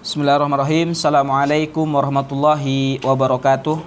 Bismillahirrahmanirrahim. Assalamualaikum warahmatullahi wabarakatuh.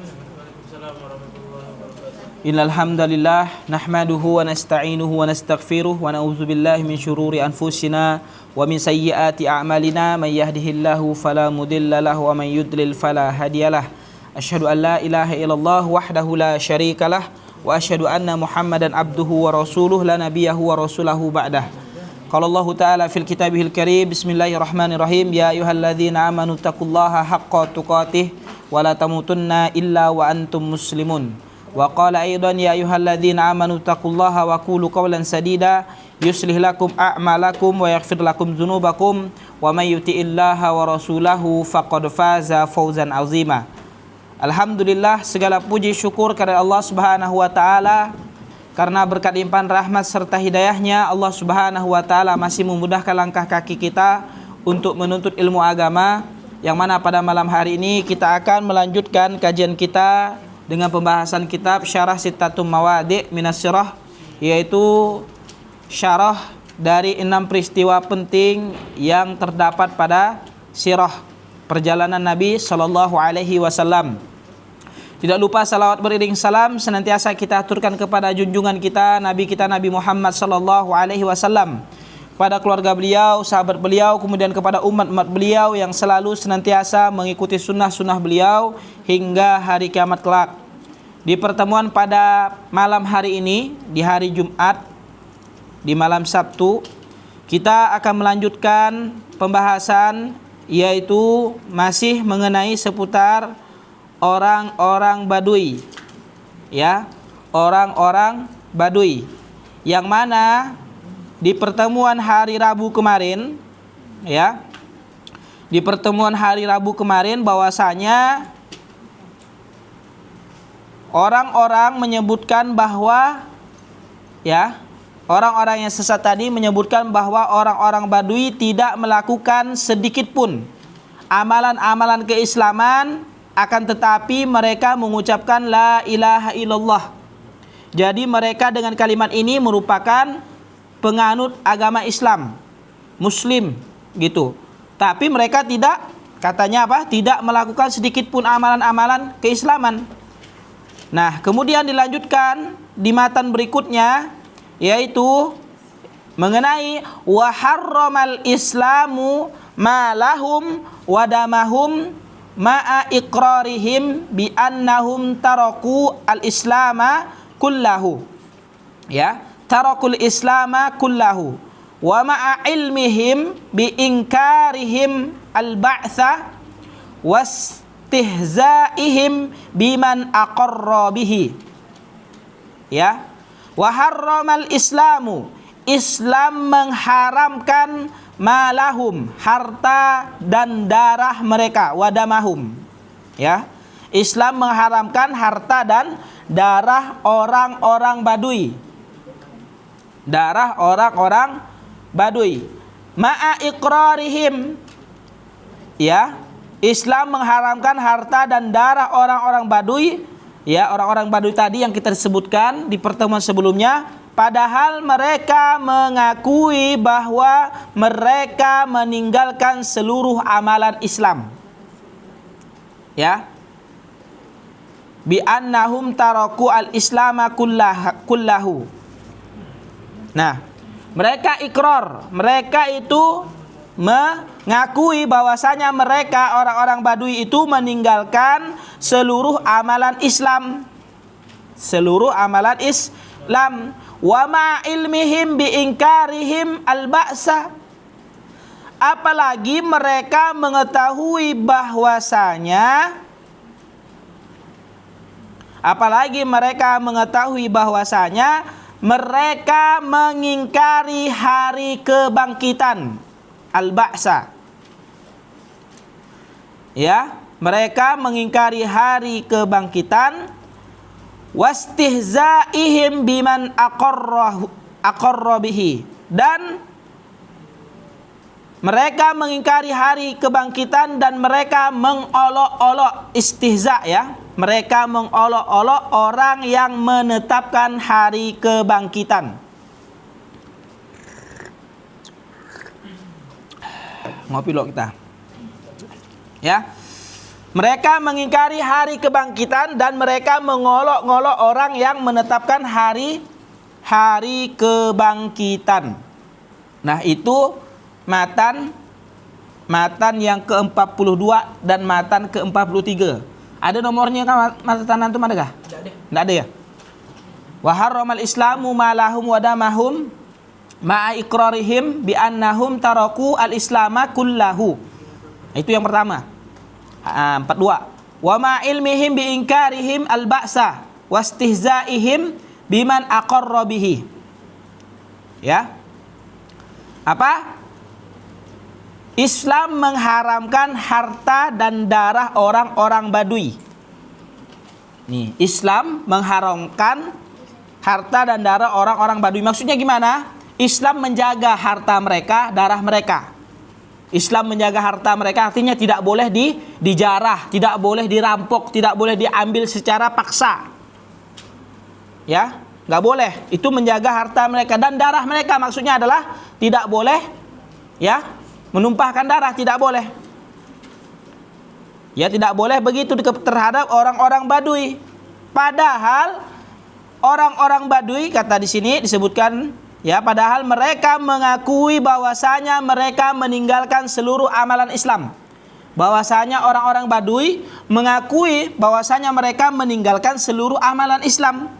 Innal hamdalillah nahmaduhu wa nasta'inuhu wa nastaghfiruh wa na'udzu billahi min syururi anfusina wa min sayyiati a'malina may yahdihillahu fala mudilla lahu wa may yudlil fala hadiyalah. Asyhadu an la ilaha illallah wahdahu la syarikalah wa asyhadu anna Muhammadan abduhu wa rasuluh la nabiyahu wa rasulahu ba'dah. Qala Allah Ta'ala fil kitabihil karim. Bismillahirrahmanirrahim. Ya ayyuhalladzina amanu taqullaha haqqa tuqatih wa la tamutunna illa wa antum muslimun. Wa qala aidan ya ayyuhalladzina amanu taqullaha wa qulu qawlan sadida yuslih lakum a'malakum wa yaghfir lakum dzunubakum wa may yuti'illaha wa rasulahu faqad faza fawzan 'azima. Alhamdulillah, segala puji syukur kepada Allah Subhanahu wa taala karena berkat limpahan rahmat serta hidayahnya Allah Subhanahu wa taala masih memudahkan langkah kaki kita untuk menuntut ilmu agama, yang mana pada malam hari ini kita akan melanjutkan kajian kita dengan pembahasan kitab Syarah Sittatum Mawadi' Minas Sirah, yaitu syarah dari 6 peristiwa penting yang terdapat pada sirah perjalanan Nabi sallallahu alaihi wasallam. Tidak lupa salawat beriring salam senantiasa kita aturkan kepada junjungan kita Nabi Muhammad sallallahu alaihi wasallam, pada keluarga beliau, sahabat beliau, kemudian kepada umat-umat beliau yang selalu senantiasa mengikuti sunnah-sunnah beliau hingga hari kiamat kelak. Di pertemuan pada malam hari ini, di hari Jumat, di malam Sabtu, kita akan melanjutkan pembahasan, yaitu masih mengenai seputar orang-orang Badui, ya, orang-orang Badui, yang mana di pertemuan hari Rabu kemarin, ya, di pertemuan hari Rabu kemarin bahwasanya orang-orang menyebutkan bahwa, ya, orang-orang yang sesat tadi menyebutkan bahwa orang-orang Badui tidak melakukan sedikit pun amalan-amalan keislaman, akan tetapi mereka mengucapkan la ilaha illallah. Jadi mereka dengan kalimat ini merupakan penganut agama Islam, Muslim gitu. Tapi mereka tidak, katanya apa? Tidak melakukan sedikit pun amalan-amalan keislaman. Nah, kemudian dilanjutkan di matan berikutnya, yaitu mengenai wa harramal islamu ma lahum wa damahum ma'a iqrarihim bi annahum taraku al-islama kullahu, ya, tarakul islama kullahu wa ma'a ilmihim bi inkarihim al-ba'tha wastihzaihim biman aqarra bihi, ya. Wa harramal islamu, Islam mengharamkan malahum, harta dan darah mereka, wadamahum, ya. Islam mengharamkan harta dan darah orang-orang Badui, darah orang-orang Badui, ma'a iqrarihim, ya. Islam mengharamkan harta dan darah orang-orang Badui, ya, orang-orang Badui tadi yang kita sebutkan di pertemuan sebelumnya, padahal mereka mengakui bahwa mereka meninggalkan seluruh amalan Islam, ya. Bi annahum taraku al-islama kullahu. Nah, mereka ikrar, mereka itu mengakui bahwasanya mereka orang-orang Badui itu meninggalkan seluruh amalan Islam, seluruh amalan Islam. Wa ma ilmihim bi inkarihim al-ba'sa, apalagi mereka mengetahui bahwasanya mereka mengingkari hari kebangkitan, al-ba'sa, ya, mereka mengingkari hari kebangkitan, wastihzaihim biman aqarra bihi, dan mereka mengingkari hari kebangkitan dan mereka mengolok-olok, istihza, ya, mereka mengolok-olok orang yang menetapkan hari kebangkitan. Ngopi lo kita. Ya. Mereka mengingkari hari kebangkitan dan mereka mengolok-olok orang yang menetapkan hari kebangkitan. Nah, itu matan yang ke-42 dan matan ke-43. Ada nomornya kan matan antum ada kah? Tidak ada ya. Wa harramal islamu ma lahum wa damahum ma'a iqrarihim bi annahum taraku al-islama kullahu. Itu yang pertama. 42. Wa ma ilmihim bi inkarihim al-ba'sa wastihzaihim biman aqarra bihi. Ya. Apa? Islam mengharamkan harta dan darah orang-orang Badui. Nih, Islam mengharamkan harta dan darah orang-orang Badui. Maksudnya gimana? Islam menjaga harta mereka, darah mereka. Islam menjaga harta mereka artinya tidak boleh dijarah, tidak boleh dirampok, tidak boleh diambil secara paksa. Ya, nggak boleh. Itu menjaga harta mereka dan darah mereka. Maksudnya adalah tidak boleh, ya, menumpahkan darah, tidak boleh. Ya, tidak boleh begitu terhadap orang-orang Badui. Padahal orang-orang Badui, kata di sini disebutkan, ya, padahal mereka mengakui bahwasanya mereka meninggalkan seluruh amalan Islam. Bahwasanya orang-orang Badui mengakui bahwasanya mereka meninggalkan seluruh amalan Islam.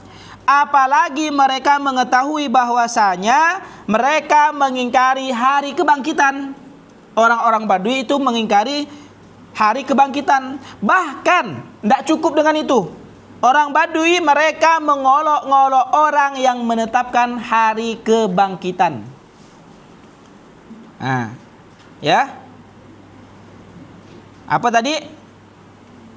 Apalagi mereka mengetahui bahwasanya mereka mengingkari hari kebangkitan. Orang-orang Badui itu mengingkari hari kebangkitan. Bahkan tidak cukup dengan itu. Orang Badui mereka mengolok-olok orang yang menetapkan hari kebangkitan. Nah, ya. Apa tadi?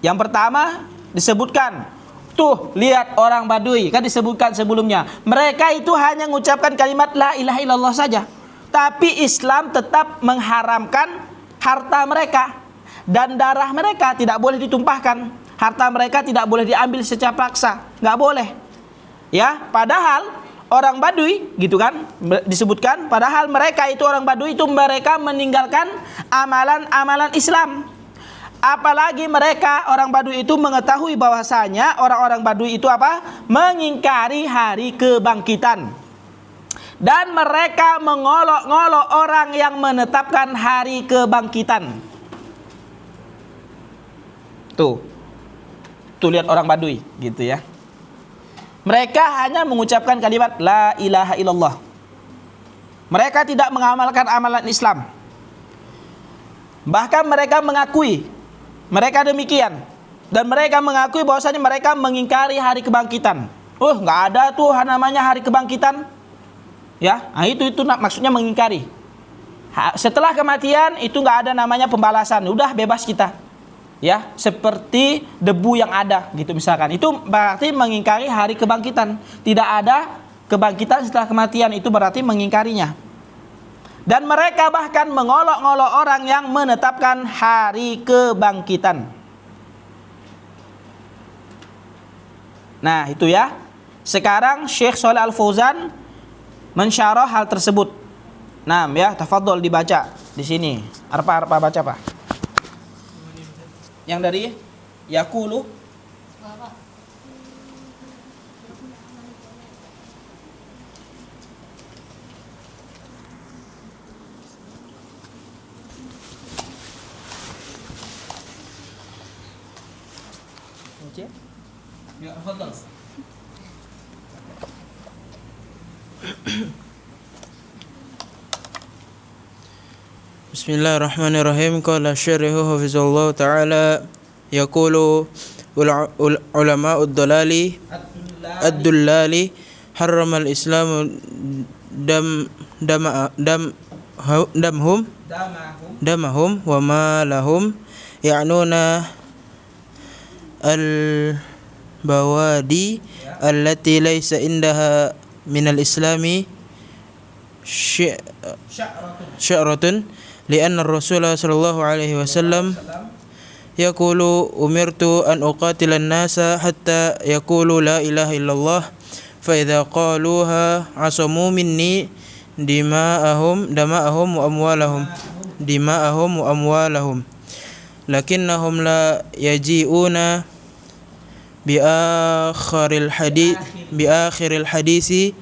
Yang pertama disebutkan, tuh lihat orang Badui, kan disebutkan sebelumnya. Mereka itu hanya mengucapkan kalimat la ilaha illallah saja. Tapi Islam tetap mengharamkan harta mereka dan darah mereka tidak boleh ditumpahkan. Harta mereka tidak boleh diambil secara paksa, nggak boleh. Ya, padahal orang Badui, gitu kan, disebutkan. Padahal mereka itu orang Badui itu mereka meninggalkan amalan-amalan Islam. Apalagi mereka orang Badui itu mengetahui bahwasanya orang-orang Badui itu apa? Mengingkari hari kebangkitan. Dan mereka mengolok-olok orang yang menetapkan hari kebangkitan. Tuh lihat orang Badui gitu ya. Mereka hanya mengucapkan kalimat la ilaha illallah. Mereka tidak mengamalkan amalan Islam. Bahkan mereka mengakui mereka demikian, dan mereka mengakui bahwasanya mereka mengingkari hari kebangkitan. Nggak ada tuh namanya hari kebangkitan. Ya, nah itu maksudnya mengingkari. Setelah kematian itu nggak ada namanya pembalasan. Udah bebas kita. Ya, seperti debu yang ada gitu misalkan. Itu berarti mengingkari hari kebangkitan. Tidak ada kebangkitan setelah kematian, itu berarti mengingkarinya. Dan mereka bahkan mengolok-olok orang yang menetapkan hari kebangkitan. Nah, itu ya. Sekarang Syekh Shalih Al Fauzan mensyarah hal tersebut. Nah, ya, tafadhol dibaca di sini. Arpa baca, Pak. Yang dari Yaqulu ya, tafadhol. Bismillahirrahmanirrahim. Qala syarihu hafizallahu ta'ala yaqulu ulama'ud dalali ad-dullali harramal islamu damahum wa ma lahum ya'nuna al-bawadi allati laysa indaha minal islami sya'ratun lianna Rasulullah sallallahu alaihi wasallam yaqulu umirtu an uqatila an-nasa hatta yaqulu la ilaha illallah fa idza qaluha asamu minni dima'ahum wa amwalahum lakinnahum la yaji'una bi akhiril hadisi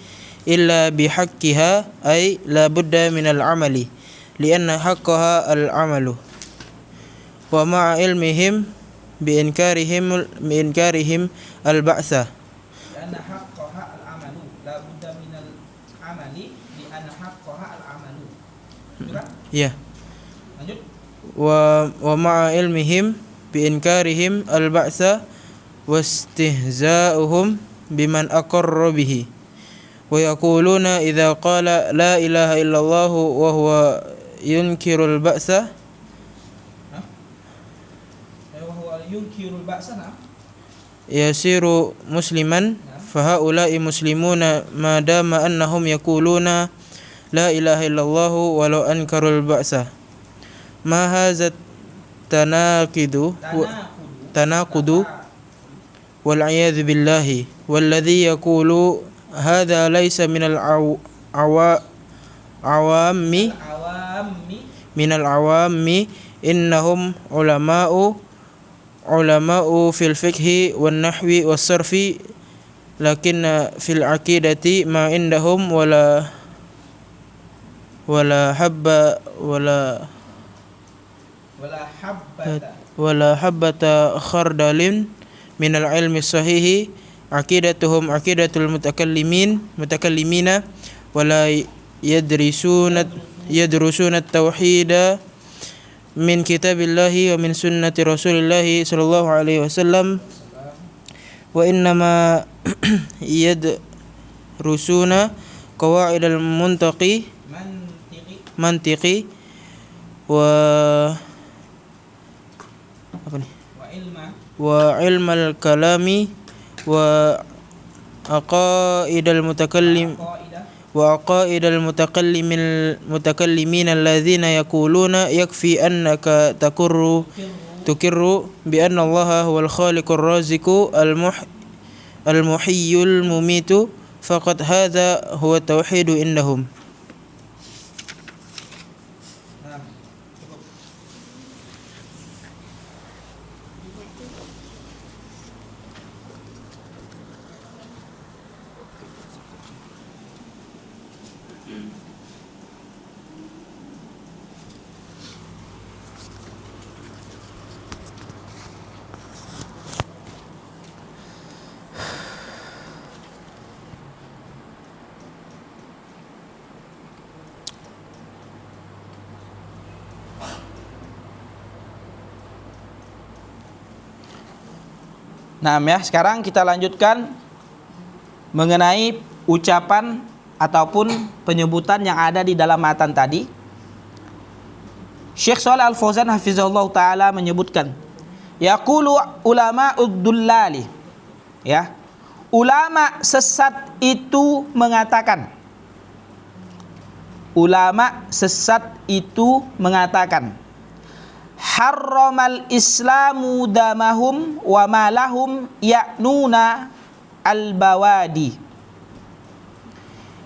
illa bihaqqiha ay la budda min al-amali lianna haqqaha al-amalu wa ma'a ilmihim bi inkarihim al-ba'tha Karena haqqaha al-amalu, la budda minal amali li anna haqqaha al-amalu. ya Lanjut. wa ma'a ilmihim bi inkarihim al-ba'tha wastihza'uhum biman aqarra bihi wa yaquluna idza qala la ilaha illallah wa huwa yunkirul ba'sa Wa huwa yunkirul ba'sa yasiru musliman fa haula'i muslimuna ma dama annahum yaquluna la ilaha illallah walau ankarul ba'sa ma hadza tanaqudu wal a'yadzu billahi walladhi yaqulu hadza laysa minal awammi innahum ulama'u fil fiqhi wan nahwi was sarfi lakinna fil aqidati ma indahum wala habbata khardalin minal ilmi sahihi aqidatuhum aqidatul mutakallimina wala yadrusuna at-tauhida min kitabillahi wa min sunnati rasulillahi sallallahu alaihi wasallam wa innama yadrusuna qawaidal mantiqi wa ilmal kalami wa aqaidal mutakallimin alladzina yaquluna yakfi annaka tukirru bi anna allaha huwal khaliqur raziqu al muhiyyul mumitu faqad hadza huwa tauhidu indahum. Nah, ya, sekarang kita lanjutkan mengenai ucapan ataupun penyebutan yang ada di dalam matan tadi. Syekh Shalih Al-Fauzan hafizahullah taala menyebutkan, yaqulu ulama'ud dullali, ya. Ulama sesat itu mengatakan. Ulama sesat itu mengatakan, harramal islamu damahum wa malahum ya'nuna al-bawadi.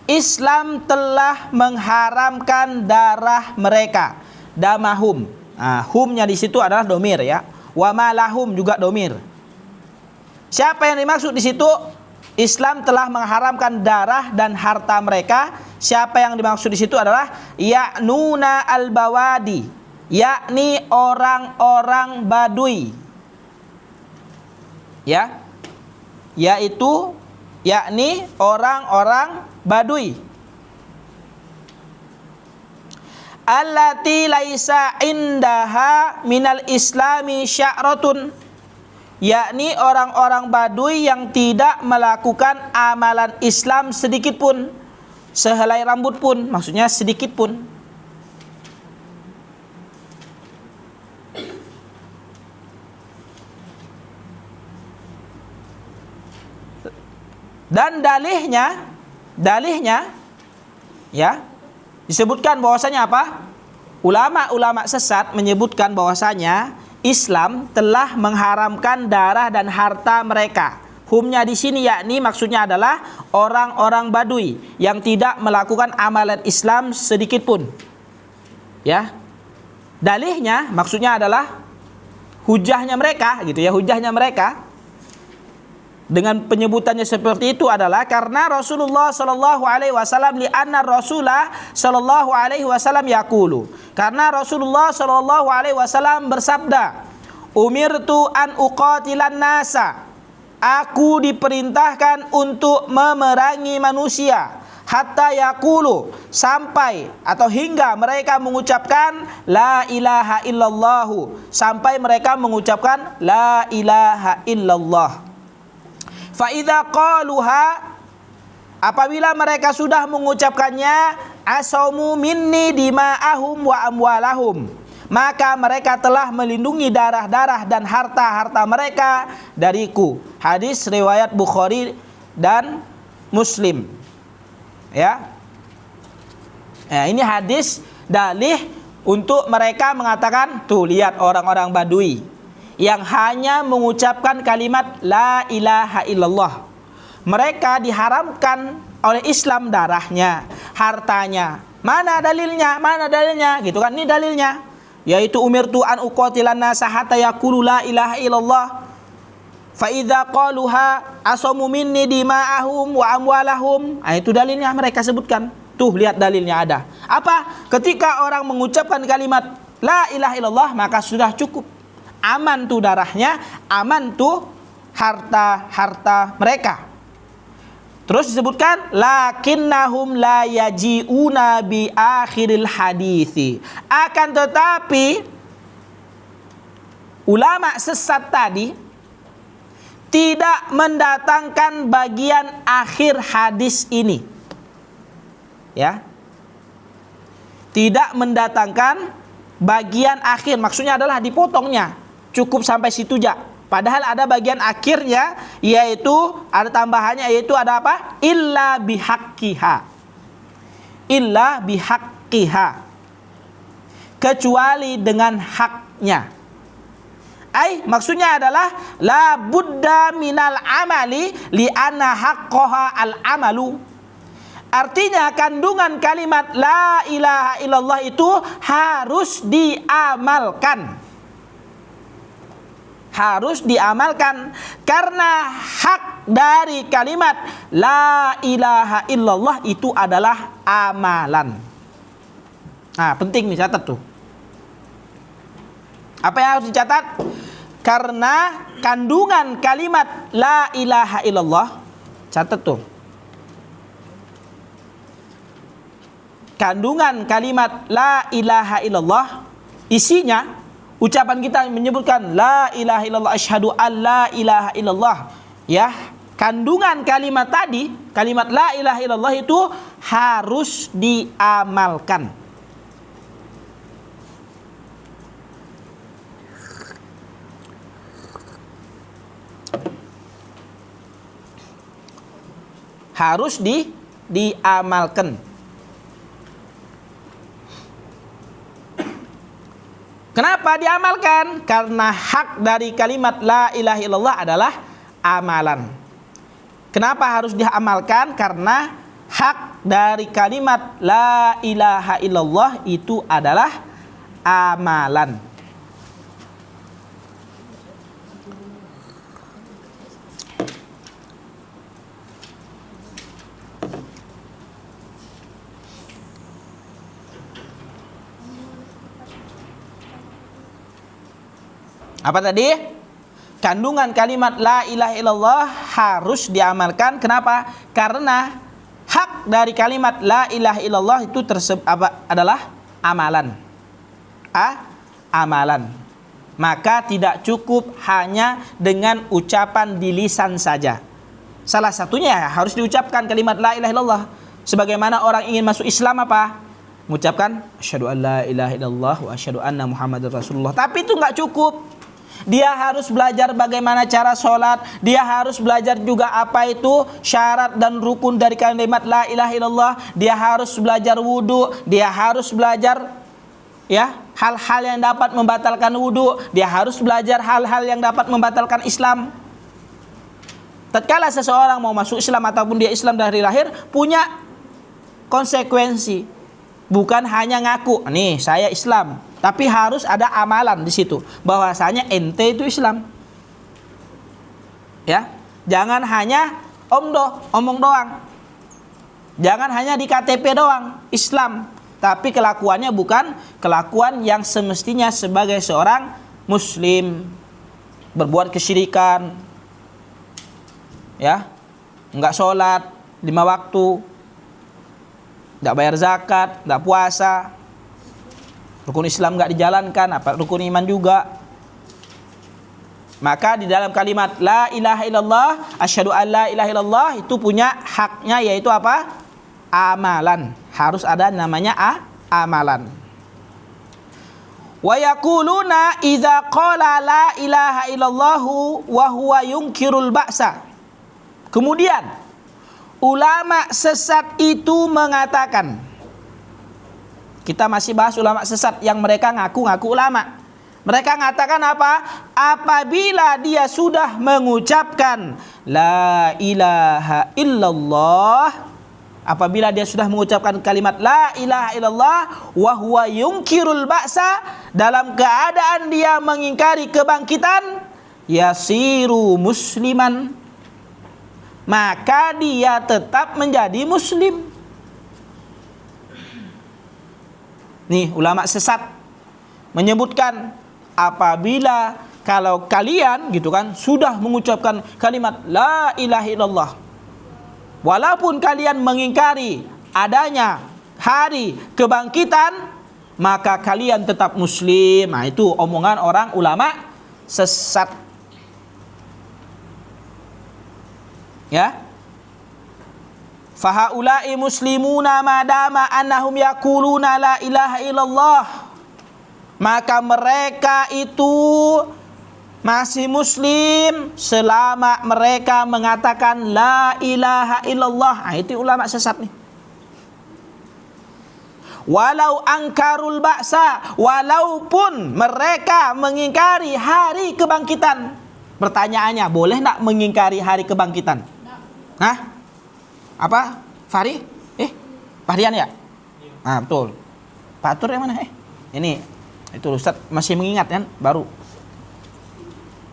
Islam telah mengharamkan darah mereka, damahum. Nah, humnya di situ adalah domir, ya. Wa malahum juga domir. Siapa yang dimaksud di situ? Islam telah mengharamkan darah dan harta mereka. Siapa yang dimaksud di situ adalah ya'nuna al-bawadi, yakni orang-orang Baduy, ya, yaitu yakni orang-orang Baduy. Allati laisa indaha minal islami sya'ratun, yakni orang-orang Baduy yang tidak melakukan amalan Islam sedikit pun, sehelai rambut pun, maksudnya sedikit pun. Dan dalihnya ya, disebutkan bahwasanya apa? Ulama-ulama sesat menyebutkan bahwasanya Islam telah mengharamkan darah dan harta mereka. Humnya di sini yakni maksudnya adalah orang-orang Badui yang tidak melakukan amalan Islam sedikit pun. Ya. Dalihnya maksudnya adalah hujahnya mereka gitu ya, hujahnya mereka dengan penyebutannya seperti itu adalah karena Rasulullah sallallahu alaihi wasallam li'anna Rasulullah sallallahu alaihi wasallam yaqulu. Karena Rasulullah sallallahu alaihi wasallam bersabda, "Umirtu an uqatilan nasa." Aku diperintahkan untuk memerangi manusia hatta yaqulu, sampai atau hingga mereka mengucapkan la ilaha illallah, sampai mereka mengucapkan la ilaha illallah. Fa idza qaluha, apabila mereka sudah mengucapkannya, asamu minni dima'ahum wa amwalahum, maka mereka telah melindungi darah-darah dan harta-harta mereka dariku. Hadis riwayat Bukhari dan Muslim. Ya. Nah, ini hadis dalih untuk mereka mengatakan, tuh lihat orang-orang Badui yang hanya mengucapkan kalimat la ilaha illallah. Mereka diharamkan oleh Islam darahnya, hartanya. Mana dalilnya? Mana dalilnya? Gitu kan, ini dalilnya. Yaitu umirtu an uqatilan nasa hatta yaqulu la ilaha illallah. Fa idza qaluha asamu minni dima'ahum wa amwalahum. Nah, itu dalilnya mereka sebutkan. Tuh lihat dalilnya ada. Apa? Ketika orang mengucapkan kalimat la ilaha illallah, maka sudah cukup. Aman tuh darahnya, aman tuh harta-harta mereka. Terus disebutkan lakinnahum la yaji'una bi akhiril hadithi. Akan tetapi ulama sesat tadi tidak mendatangkan bagian akhir hadis ini. Ya. Tidak mendatangkan bagian akhir, maksudnya adalah dipotongnya. Cukup sampai situ aja. Padahal ada bagian akhirnya, yaitu ada tambahannya, yaitu ada apa? Illa bihaqqiha. Illa bihaqqiha. Kecuali dengan haknya. Maksudnya adalah la budda minal amali li anna haqqaha al amalu. Artinya kandungan kalimat la ilaha illallah itu harus diamalkan. Harus diamalkan karena hak dari kalimat la ilaha illallah itu adalah amalan. Nah, penting nih, catat tuh. Apa yang harus dicatat? Karena kandungan kalimat la ilaha illallah, catat tuh. Kandungan kalimat la ilaha illallah isinya, ucapan kita menyebutkan la ilaha illallah, asyhadu an la ilaha illallah. Ya, kandungan kalimat tadi, kalimat la ilaha illallah itu harus diamalkan. Harus diamalkan. Kenapa diamalkan? Karena hak dari kalimat la ilaha illallah adalah amalan. Kenapa harus diamalkan? Karena hak dari kalimat la ilaha illallah itu adalah amalan. Apa tadi? Kandungan kalimat la ilaha illallah harus diamalkan. Kenapa? Karena hak dari kalimat la ilaha illallah itu adalah amalan. Amalan. Maka tidak cukup hanya dengan ucapan di lisan saja. Salah satunya harus diucapkan kalimat la ilaha illallah. Sebagaimana orang ingin masuk Islam apa? Mengucapkan asyhadu an la ilaha illallah wa asyhadu anna muhammadar rasulullah. Tapi itu enggak cukup. Dia harus belajar bagaimana cara sholat. Dia harus belajar juga apa itu syarat dan rukun dari kalimat la ilaha illallah. Dia harus belajar wudu. Dia harus belajar hal-hal yang dapat membatalkan wudhu, dia harus belajar hal-hal yang dapat membatalkan Islam. Tatkala seseorang mau masuk Islam ataupun dia Islam dari lahir, punya konsekuensi. Bukan hanya ngaku, nih saya Islam, tapi harus ada amalan di situ bahwasanya ente itu Islam. Ya, jangan hanya omong doang. Jangan hanya di KTP doang Islam, tapi kelakuannya bukan kelakuan yang semestinya sebagai seorang muslim. Berbuat kesyirikan, ya, enggak sholat 5 waktu, enggak bayar zakat, enggak puasa, rukun Islam enggak dijalankan, apa rukun iman juga. Maka di dalam kalimat la ilaha illallah, asyhadu an la ilaha illallah itu punya haknya, yaitu apa? Amalan. Harus ada namanya amalan. Wa yaquluna idza qala la ilaha illallah wa huwa yunkirul ba'sa. Kemudian ulama sesat itu mengatakan, kita masih bahas ulama sesat yang mereka ngaku-ngaku ulama. Mereka mengatakan apa? Apabila dia sudah mengucapkan la ilaha illallah, apabila dia sudah mengucapkan kalimat la ilaha illallah wa huwa yunkirul ba'sa, dalam keadaan dia mengingkari kebangkitan, yasiru musliman, maka dia tetap menjadi muslim. Nih ulama sesat menyebutkan, apabila kalau kalian gitu kan sudah mengucapkan kalimat la ilaha illallah, walaupun kalian mengingkari adanya hari kebangkitan, maka kalian tetap muslim. Nah, itu omongan orang ulama sesat. Ya. Fahaula'i muslimuna madama annahum yaquluna la ilaha illallah. Maka mereka itu masih muslim selama mereka mengatakan la ilaha illallah. Nah, itu ulama sesat nih. Walau angkarul ba'sa, walaupun mereka mengingkari hari kebangkitan. Pertanyaannya, boleh enggak mengingkari hari kebangkitan? Hah? Apa? Fahri? Fahrian ya? Ah, betul. Pak Atur yang mana? Ini. Itu Ustaz masih mengingat kan, baru.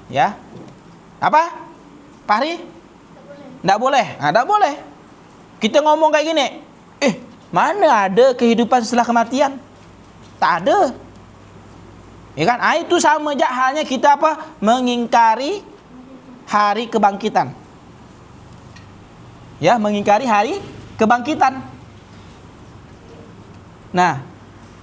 Ya. Apa? Fahri? Enggak boleh. Nah, enggak boleh. Kita ngomong kayak gini. Mana ada kehidupan setelah kematian? Tak ada. Ya kan? Itu sama aja halnya kita apa? Mengingkari hari kebangkitan. Ya, mengingkari hari kebangkitan. Nah,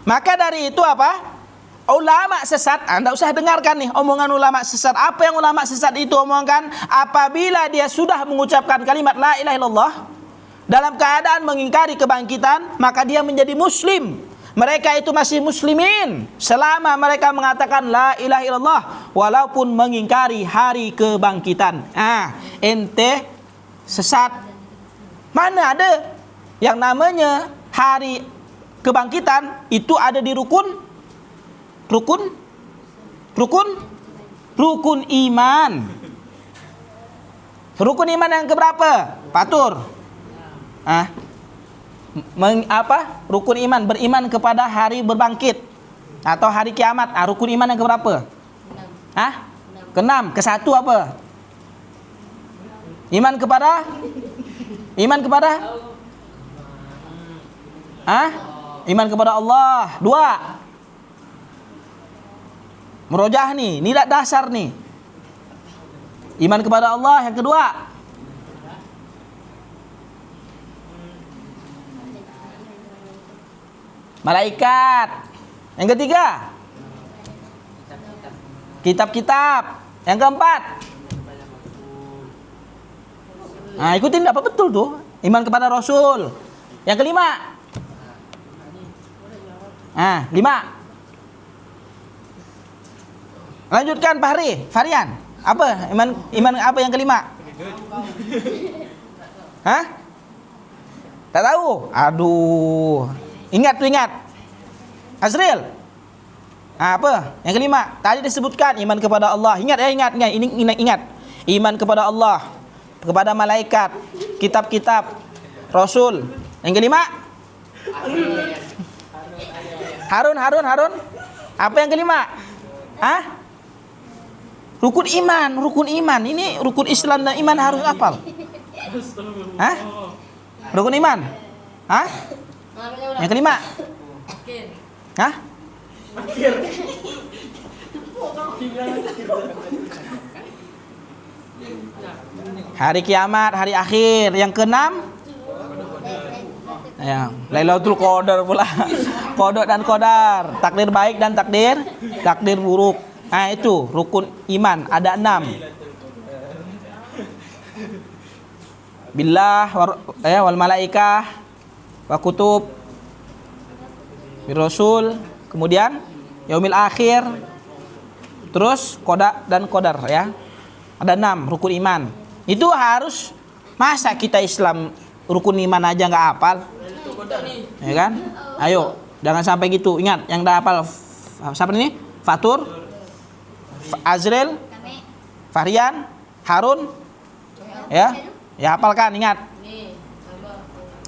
maka dari itu apa? Ulama sesat, Anda usah dengarkan nih omongan ulama sesat. Apa yang ulama sesat itu omongkan? Apabila dia sudah mengucapkan kalimat la ilaha illallah dalam keadaan mengingkari kebangkitan, maka dia menjadi muslim. Mereka itu masih muslimin selama mereka mengatakan la ilaha illallah walaupun mengingkari hari kebangkitan. Ente sesat. Mana ada yang namanya hari kebangkitan itu ada di rukun iman. Rukun iman yang keberapa? Patur. Rukun iman, beriman kepada hari berbangkit atau hari kiamat. Rukun iman yang keberapa? Keenam. Ke-1 apa? Iman kepada iman kepada Allah. 2. Merojah nih, nilai dasar nih. Iman kepada Allah yang kedua. Malaikat. Yang ketiga. Kitab-kitab. Yang keempat. Ikutin apa betul tuh? Iman kepada Rasul. Yang kelima. 5. Lanjutkan Pak Fahrian. Apa? Iman apa yang kelima? Tak tahu? Aduh. Ingat. Azril. Apa? Yang kelima, tadi disebutkan iman kepada Allah. Ingat ya, ingat. Iman kepada Allah, kepada malaikat, kitab-kitab, rasul. Yang kelima? Harun. Apa yang kelima? Rukun iman. Ini rukun Islam dan iman harus hafal. Rukun iman. Yang kelima? Hari kiamat, hari akhir. Yang keenam? Ya, Lailatul Qadar pula. Qada dan qadar, takdir baik dan takdir buruk. Nah, itu rukun iman, ada 6. Billah wal malaikah wa kutub bir rasul, kemudian yaumil akhir, terus qada dan qadar ya. Ada 6 rukun iman. Itu harus, masa kita Islam rukun iman aja nggak hafal? Ya kan? Ayo, jangan sampai gitu. Ingat, yang dah hafal siapa ini? Fatur, Azril, Fahrian, Harun. Ya hafalkan, ingat.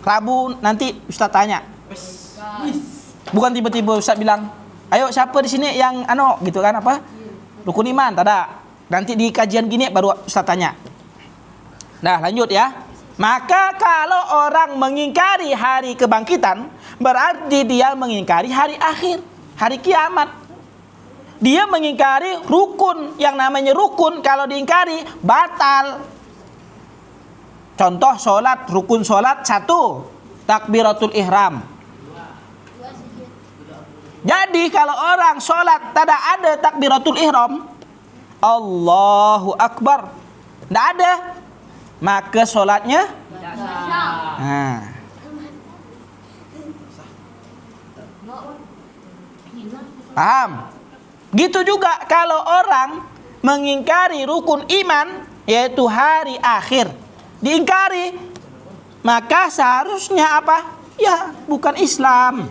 Rabu nanti Ustaz tanya. Bukan tiba-tiba Ustaz bilang, "Ayo, siapa di sini yang gitu kan, apa? Rukun iman." Tada. Nanti di kajian gini baru Ustaz tanya. Nah, lanjut ya. Maka kalau orang mengingkari hari kebangkitan, berarti dia mengingkari hari akhir, hari kiamat. Dia mengingkari rukun. Yang namanya rukun kalau diingkari batal. Contoh sholat, rukun sholat 1, takbiratul ihram. Jadi kalau orang sholat tidak ada takbiratul ihram, Allahu Akbar, tidak ada, maka sholatnya paham? Gitu juga kalau orang mengingkari rukun iman, yaitu hari akhir, diingkari, maka seharusnya apa? Ya, bukan Islam.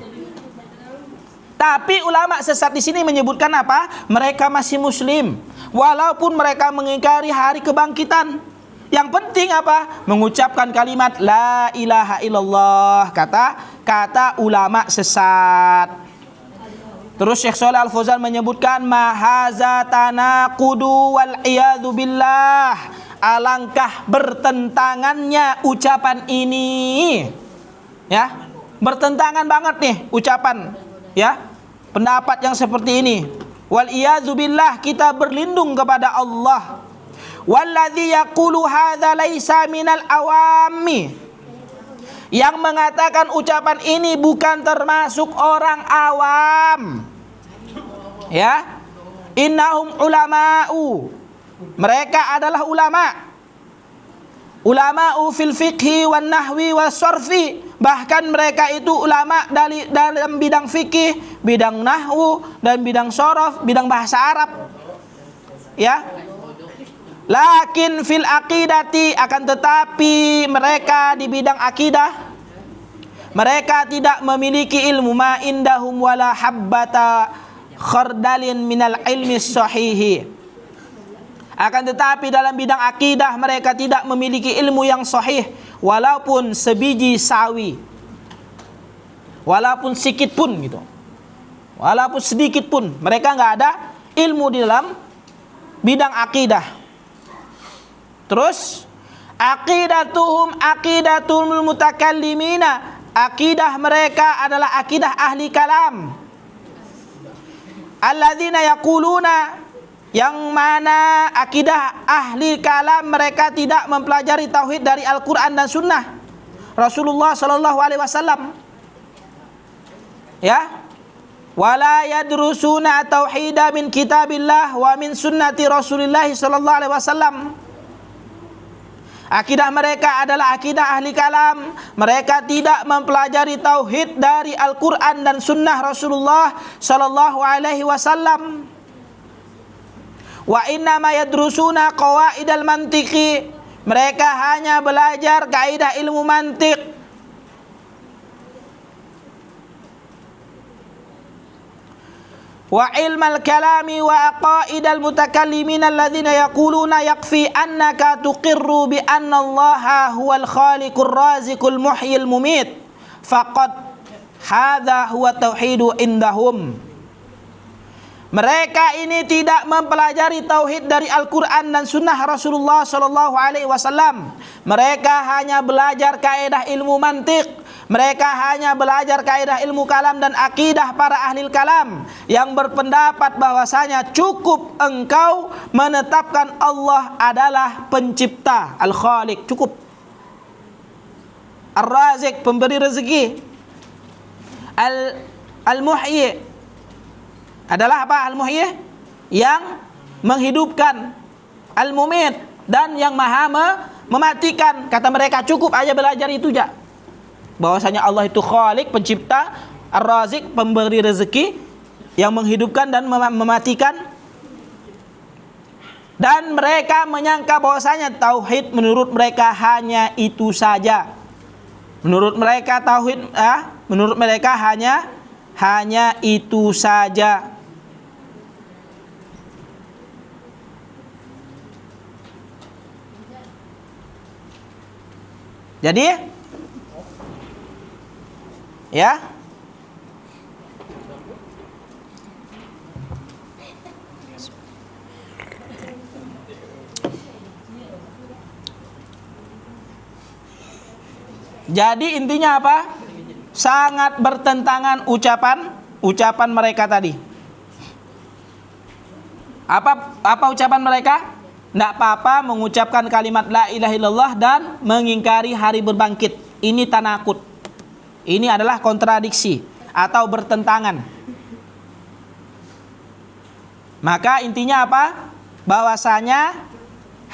Tapi ulama sesat di sini menyebutkan apa? Mereka masih muslim, walaupun mereka mengingkari hari kebangkitan. Yang penting apa? Mengucapkan kalimat la ilaha illallah, kata ulama sesat. Terus Syekh Shalih Al Fauzan menyebutkan mahaza tanaqudu wal iyadu billah. Alangkah bertentangannya ucapan ini. Ya, bertentangan banget nih ucapan, ya. Pendapat yang seperti ini. Wal iyadu billah, kita berlindung kepada Allah. Walladzi yaqulu hadza laisa minal awami, yang mengatakan ucapan ini bukan termasuk orang awam. Ya, innahum ulama'u, mereka adalah ulama'u fil fiqhi wan nahwi was sarfi. Bahkan mereka itu ulama dalam bidang fikih, bidang nahwu dan bidang sorof, bidang bahasa Arab. Ya. Lakin fil aqidati, akan tetapi mereka di bidang akidah, mereka tidak memiliki ilmu ma indahum wala habbata khardalin minal ilmi sahihi. Akan tetapi dalam bidang akidah mereka tidak memiliki ilmu yang sahih, walaupun sebiji sawi, walaupun sedikit pun gitu, walaupun sedikit pun mereka nggak ada ilmu di dalam bidang akidah. Terus aqidatuhum aqidatul mutakallimina, akidah mereka adalah akidah ahli kalam. Alladzina yaquluna, yang mana akidah ahli kalam mereka tidak mempelajari tauhid dari Al-Qur'an dan sunnah Rasulullah sallallahu alaihi wasallam. Ya. Wala yadrusuna tauhida min kitabillah wa min sunnati Rasulillah sallallahu alaihi wasallam. Akidah mereka adalah akidah ahli kalam. Mereka tidak mempelajari tauhid dari Al-Quran dan sunnah Rasulullah sallallahu alaihi wasallam. Wa inna ma yadrusuna qawaidal mantiqi, mereka hanya belajar kaidah ilmu mantiq. wa ilmal kalami wa aqaidal mutakallimin alladzina yaquluna yakfi annaka tuqirru bi anna Allaha huwal khaliqur raziqul muhyil mumit faqad hadza huwa tauhidu indahum. Mereka ini tidak mempelajari tauhid dari Al-Quran dan Sunnah Rasulullah Sallallahu Alaihi Wasallam. Mereka hanya belajar kaidah ilmu mantik. Mereka hanya belajar kaidah ilmu kalam dan akidah para ahli kalam yang berpendapat bahwasanya cukup engkau menetapkan Allah adalah pencipta, Al-Khaliq, cukup. Ar-Razik, pemberi rezeki. Al-Muhyi adalah apa? Al-Muhyi, yang menghidupkan. Al-Mumit, dan yang maha mematikan. Kata mereka cukup aja belajar itu aja, bahwasanya Allah itu Khaliq, pencipta, Ar-Razik, pemberi rezeki, yang menghidupkan dan mematikan. Dan mereka menyangka bahwasanya tauhid menurut mereka hanya itu saja. Menurut mereka tauhid menurut mereka hanya itu saja. Jadi ya, jadi intinya apa? Sangat bertentangan ucapan mereka tadi. Apa ucapan mereka? Tidak apa-apa mengucapkan kalimat la ilaha illallah dan mengingkari hari berbangkit. Ini tanakut. Ini adalah kontradiksi atau bertentangan. Maka intinya apa? Bahwasanya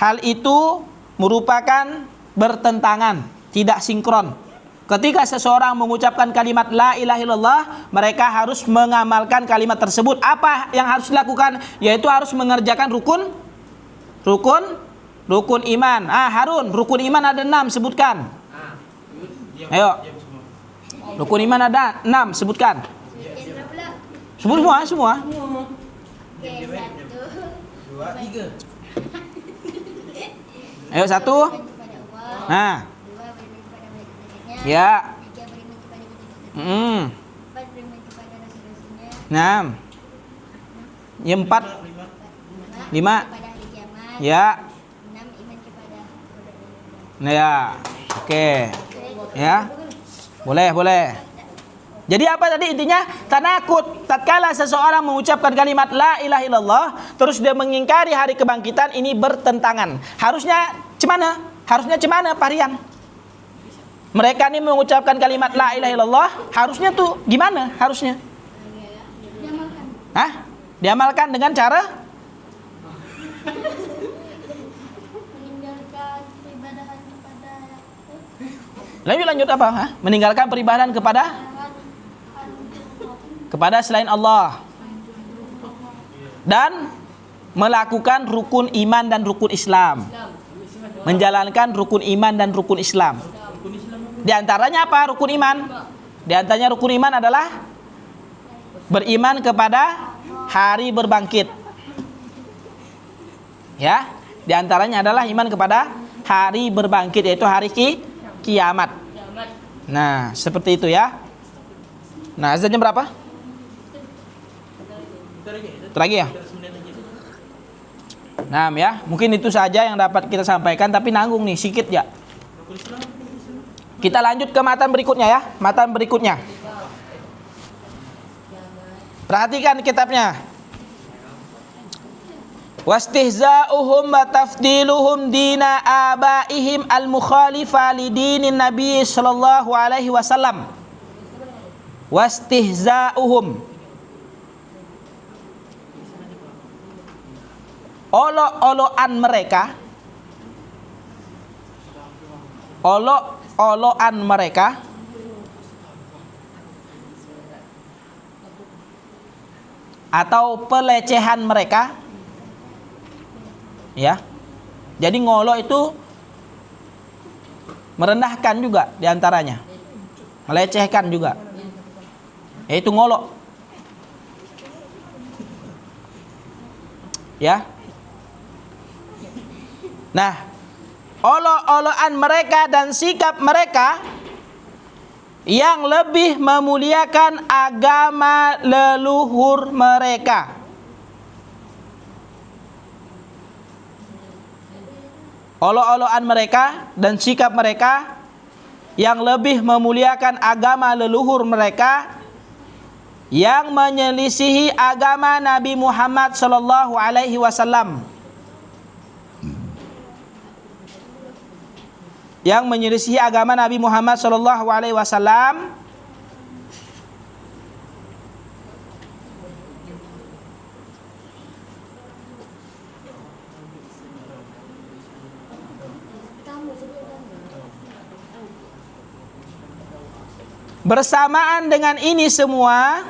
hal itu merupakan bertentangan, tidak sinkron. Ketika seseorang mengucapkan kalimat la ilaha illallah, mereka harus mengamalkan kalimat tersebut. Apa yang harus dilakukan? Yaitu harus mengerjakan rukun iman. Harun, rukun iman ada 6, sebutkan. Ayo. Rukun iman ada 6, sebutkan. Sebut semua. Ayo, 1. Nah. Ya. 6. Ya, 4. 5. Ya. Nah ya. Oke. Ya. Boleh. Jadi apa tadi intinya? Tanakut. Tatkala seseorang mengucapkan kalimat la ilaha illallah terus dia mengingkari hari kebangkitan, ini bertentangan. Harusnya cemana Parian? Mereka ini mengucapkan kalimat la ilaha illallah, harusnya tuh gimana? Harusnya diamalkan dengan cara lanjut apa? Meninggalkan peribadahan kepada selain Allah dan melakukan rukun iman dan rukun Islam. Menjalankan rukun iman dan rukun Islam. Di antaranya apa rukun iman? Di antaranya rukun iman adalah beriman kepada hari berbangkit. Ya, di antaranya adalah iman kepada hari berbangkit, yaitu hari kiamat. Nah, seperti itu ya. Nah, azannya berapa? Lagi ya? Nah ya, mungkin itu saja yang dapat kita sampaikan, tapi nanggung nih sikit ya. Kita lanjut ke matan berikutnya ya. Matan berikutnya. Perhatikan kitabnya. Wastihza'uhum wa tafdiluhum dina abaihim al-mukhalifa li dinin Nabi sallallahu alaihi wasallam. Wastihza'uhum, olok-olokan mereka, olok-olokan mereka atau pelecehan mereka, ya. Jadi ngolok itu merendahkan juga diantaranya, melecehkan juga, yaitu ngolok. Ya. Nah, olok-olokan mereka dan sikap mereka yang lebih memuliakan agama leluhur mereka. Olok-olokan mereka dan sikap mereka yang lebih memuliakan agama leluhur mereka, yang menyelisihi agama Nabi Muhammad sallallahu alaihi wasallam, yang menyelisihi agama Nabi Muhammad sallallahu alaihi wasallam, bersamaan dengan ini semua,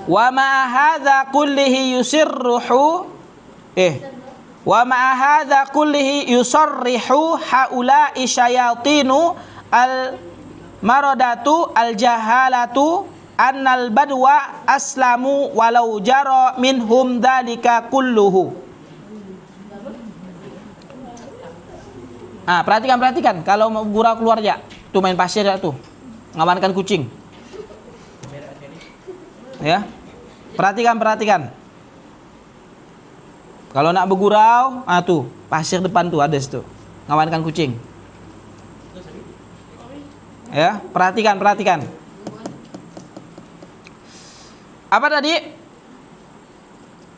wa ma hadza kullihi yusirruhu wa ma hadza kullihi yusarrihu haula'i syayatinu al maradatu al jahalatu annal badwa aslamu walau jara minhum dzalika kulluhu. Perhatikan kalau mau gurau keluar ya, tuh main pasir ya tuh, ngamankan kucing. Ya, perhatikan. Kalau nak bergurau, tuh pasir depan tuh ada situ, ngamankan kucing. Ya, perhatikan. Apa tadi?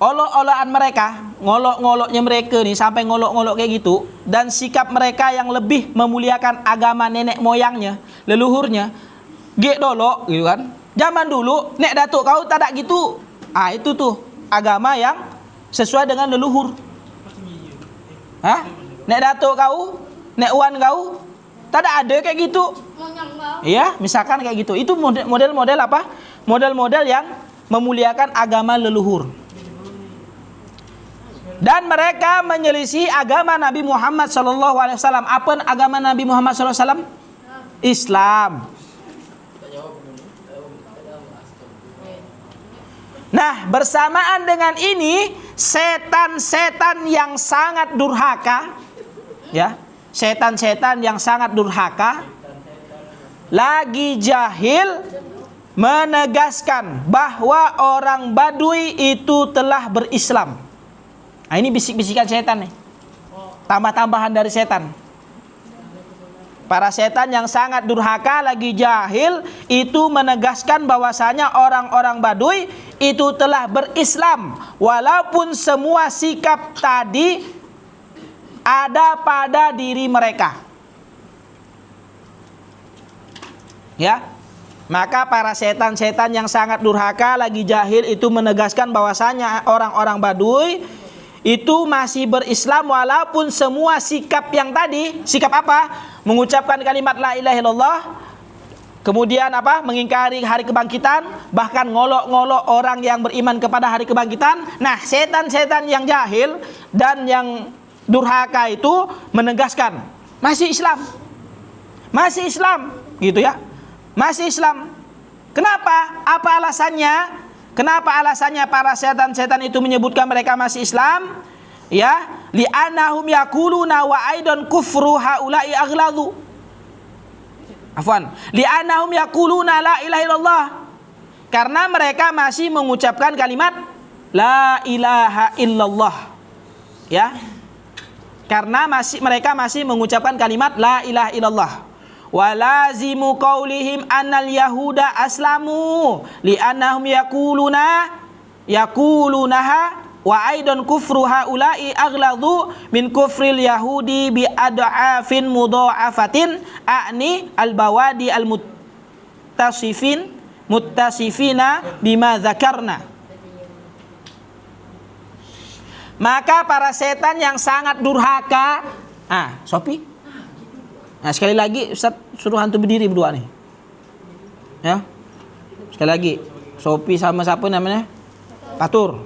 Olok-olokan mereka, ngolok-ngoloknya mereka nih, sampai ngolok-ngolok kayak gitu, dan sikap mereka yang lebih memuliakan agama nenek moyangnya, leluhurnya, gek dolok gitu kan. Zaman dulu nek datuk kau tak ada gitu. Itu tuh agama yang sesuai dengan leluhur. Nek datuk kau, nek uan kau, tak ada kayak gitu. Iya, misalkan kayak gitu. Itu model-model apa? Model-model yang memuliakan agama leluhur. Dan mereka menyelisih agama Nabi Muhammad SAW. Apa agama Nabi Muhammad SAW? Islam. Nah, bersamaan dengan ini, setan-setan yang sangat durhaka, ya, setan-setan yang sangat durhaka, lagi jahil, menegaskan bahwa orang Baduy itu telah berislam. Ini bisik-bisikan setan nih. Tambah-tambahan dari setan. Para setan yang sangat durhaka lagi jahil itu menegaskan bahwasanya orang-orang Baduy itu telah berislam, walaupun semua sikap tadi ada pada diri mereka. Ya. Maka para setan-setan yang sangat durhaka lagi jahil itu menegaskan bahwasanya orang-orang Baduy itu masih berislam walaupun semua sikap yang tadi, sikap apa? Mengucapkan kalimat la ilaha illallah, kemudian apa? Mengingkari hari kebangkitan, bahkan ngolok-ngolok orang yang beriman kepada hari kebangkitan. Nah, setan-setan yang jahil dan yang durhaka itu menegaskan masih Islam. Masih Islam, gitu ya. Masih Islam. Kenapa? Apa alasannya? Kenapa alasannya para setan-setan itu menyebutkan mereka masih Islam? Ya, li'annahum yaquluna wa aidan kufru haula'i aghladu. Afwan, li'annahum yaquluna la ilaha illallah. Karena mereka masih mengucapkan kalimat la ilaha illallah. Ya. Karena mereka masih mengucapkan kalimat la ilaha illallah. Walazimu qaulihim annal yahuda aslamu li'annahum yaqulunaha wa aidan kufru haula'i aghladu min kufril yahudi bi ad'afin mudha'afatin a'ni al-bawadi muttasifina bima dzakarna. Maka para setan yang sangat durhaka, Sopi. Nah, sekali lagi Ustaz suruh hantu berdiri berdua nih. Ya. Sekali lagi. Sopi sama siapa namanya? Patur.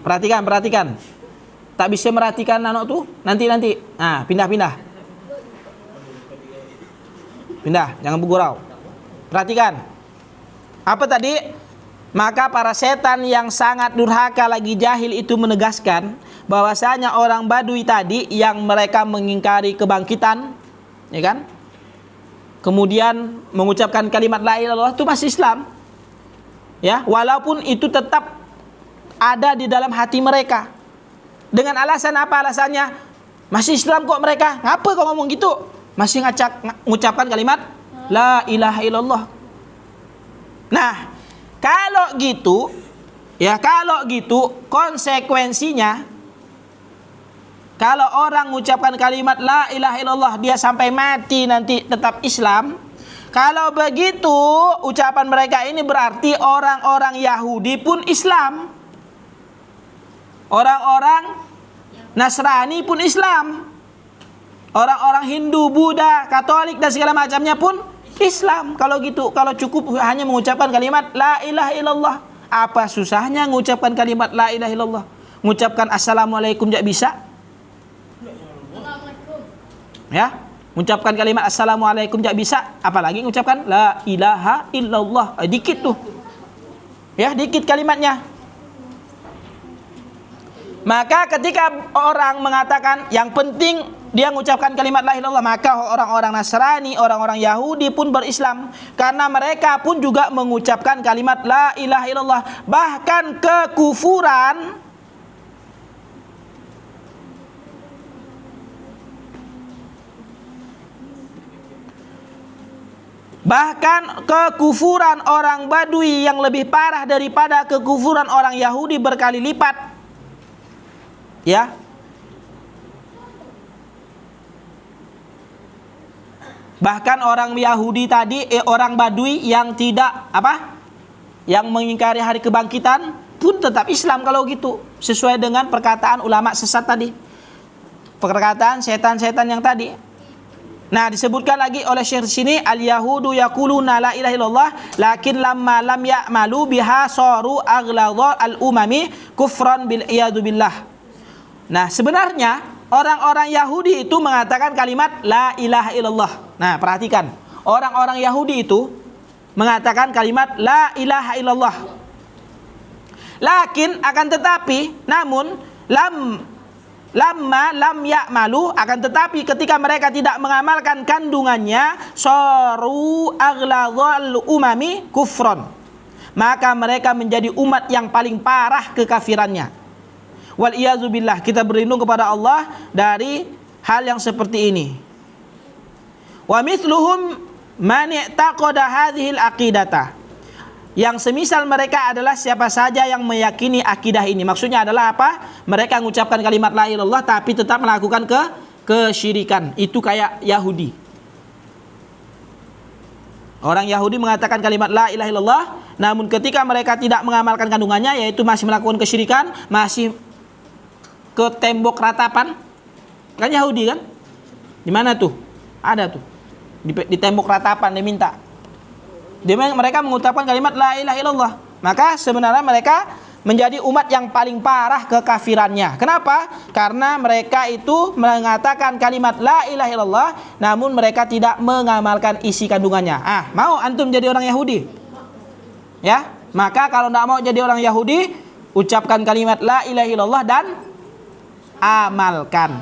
Perhatikan. Tak bisa merhatikan anak tuh? Nanti. Pindah. Pindah, jangan bergurau. Perhatikan. Apa tadi? Maka para setan yang sangat durhaka lagi jahil itu menegaskan bahwasanya orang Badui tadi yang mereka mengingkari kebangkitan, ya kan? Kemudian mengucapkan kalimat la ilaha illallah itu masih Islam. Ya, walaupun itu tetap ada di dalam hati mereka. Dengan alasan apa alasannya? Masih Islam kok mereka. Ngapa kok ngomong gitu? Masih mengucapkan kalimat la ilaha illallah. Nah, kalau gitu, konsekuensinya kalau orang mengucapkan kalimat la ilaha illallah dia sampai mati nanti tetap Islam. Kalau begitu, ucapan mereka ini berarti orang-orang Yahudi pun Islam. Orang-orang Nasrani pun Islam. Orang-orang Hindu, Buddha, Katolik dan segala macamnya pun Islam. Kalau gitu, kalau cukup hanya mengucapkan kalimat la ilaha illallah. Apa susahnya mengucapkan kalimat la ilaha illallah? Mengucapkan assalamualaikum tidak bisa? Ya, mengucapkan kalimat assalamualaikum tidak bisa, apalagi mengucapkan la ilaha illallah. Dikit tuh. Ya, dikit kalimatnya. Maka ketika orang mengatakan yang penting dia mengucapkan kalimat la ilaha illallah, maka orang-orang Nasrani, orang-orang Yahudi pun berislam karena mereka pun juga mengucapkan kalimat la ilaha illallah. Bahkan kekufuran orang Badui yang lebih parah daripada kekufuran orang Yahudi berkali lipat. Ya. Bahkan orang Yahudi tadi, orang Badui yang tidak yang mengingkari hari kebangkitan pun tetap Islam kalau gitu, sesuai dengan perkataan ulama sesat tadi. Perkataan setan-setan yang tadi. Nah, disebutkan lagi oleh Syekh sini, al-yahudu yaquluna la ilaha illallah lakin lamma lam ya'malu biha saru aghladha al-umami kufran bil iyadu billah. Nah, sebenarnya orang-orang Yahudi itu mengatakan kalimat la ilaha illallah. Nah, perhatikan. Orang-orang Yahudi itu mengatakan kalimat la ilaha illallah. Lakin akan tetapi, namun lamma lam ya'malu, akan tetapi ketika mereka tidak mengamalkan kandungannya, saru aghladzal umami kufron, maka mereka menjadi umat yang paling parah kekafirannya. Wal iyazu billah, kita berlindung kepada Allah dari hal yang seperti ini. Wa mithluhum man i'taqada hadhil aqidata, yang semisal mereka adalah siapa saja yang meyakini akidah ini. Maksudnya adalah apa? Mereka mengucapkan kalimat la ilaha illallah tapi tetap melakukan kesyirikan. Itu kayak Yahudi. Orang Yahudi mengatakan kalimat la ilaha illallah, namun ketika mereka tidak mengamalkan kandungannya, yaitu masih melakukan kesyirikan, masih ke tembok ratapan. Kan Yahudi kan? Di mana tuh? Ada tuh. Di tembok ratapan diminta. Mereka mengucapkan kalimat la ilaha illallah. Maka sebenarnya mereka menjadi umat yang paling parah kekafirannya. Kenapa? Karena mereka itu mengatakan kalimat la ilaha illallah, namun mereka tidak mengamalkan isi kandungannya. Mau antum jadi orang Yahudi? Ya? Maka kalau tidak mau jadi orang Yahudi, ucapkan kalimat la ilaha illallah dan amalkan.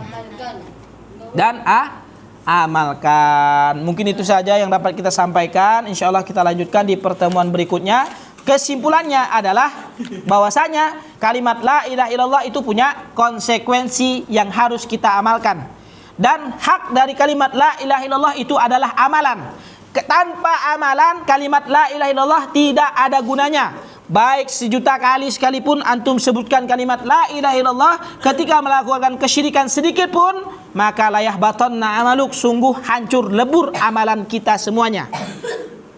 Amalkan. Mungkin itu saja yang dapat kita sampaikan. Insya Allah kita lanjutkan di pertemuan berikutnya. Kesimpulannya adalah bahwasanya kalimat la ilaha illallah itu punya konsekuensi yang harus kita amalkan. Dan hak dari kalimat la ilaha illallah itu adalah amalan. Tanpa amalan kalimat la ilaha illallah tidak ada gunanya. Baik 1.000.000 kali sekalipun antum sebutkan kalimat la ilaha illallah, ketika melakukan kesyirikan sedikit pun, maka layah batanna amaluk, sungguh hancur lebur amalan kita semuanya.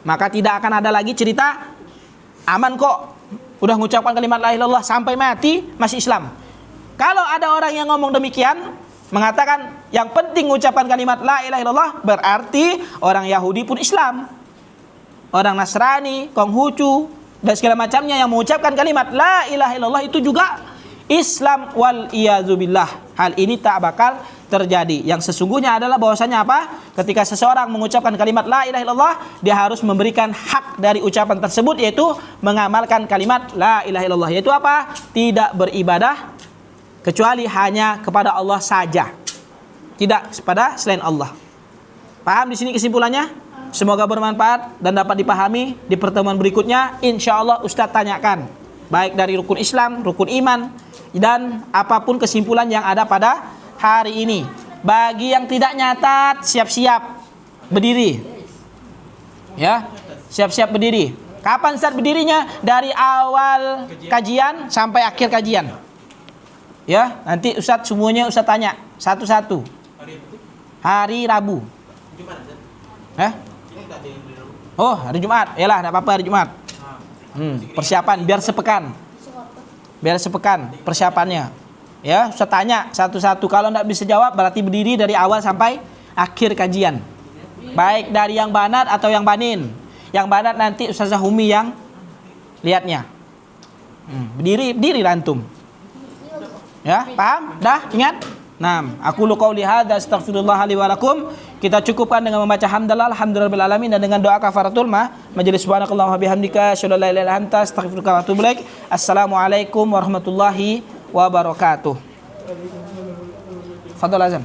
Maka tidak akan ada lagi cerita aman kok, udah mengucapkan kalimat la ilaha illallah sampai mati masih Islam. Kalau ada orang yang ngomong demikian, mengatakan yang penting mengucapkan kalimat la ilaha illallah, berarti orang Yahudi pun Islam, orang Nasrani, Konghucu dan segala macamnya yang mengucapkan kalimat la ilaha illallah itu juga Islam wal iyadzubillah. Hal ini tak bakal terjadi. Yang sesungguhnya adalah bahwasanya apa? Ketika seseorang mengucapkan kalimat la ilaha illallah, dia harus memberikan hak dari ucapan tersebut, yaitu mengamalkan kalimat la ilaha illallah, yaitu apa? Tidak beribadah kecuali hanya kepada Allah saja. Tidak kepada selain Allah. Paham di sini kesimpulannya? Semoga bermanfaat dan dapat dipahami. Di pertemuan berikutnya insyaallah Ustadz tanyakan baik dari rukun Islam, rukun iman, dan apapun kesimpulan yang ada pada hari ini. Bagi yang tidak nyatat, siap-siap berdiri. Ya, siap-siap berdiri. Kapan Ustadz berdirinya? Dari awal kajian sampai akhir kajian. Ya, nanti Ustadz semuanya Ustadz tanya satu-satu. Hari Rabu. Oh, hari Jumat. Yalah, enggak apa-apa hari Jumat. Persiapan biar sepekan. Biar sepekan persiapannya. Ya, Ustaz tanya satu-satu. Kalau enggak bisa jawab berarti berdiri dari awal sampai akhir kajian. Baik dari yang banat atau yang banin. Yang banat nanti Ustazah Humi yang lihatnya. Berdiri antum. Ya, paham? Dah, ingat? Naam, aku lu qauli hadza astaghfirullah li wa lakum. Kita cukupkan dengan membaca hamdalah alhamdulillahil alamin dan dengan doa kafaratul majelis. Subhanakallahumma bihamdika asyhadu an la ilaha illa anta astaghfiruka wa atubu ilaik. Assalamualaikum warahmatullahi wabarakatuh. Fadhal azam.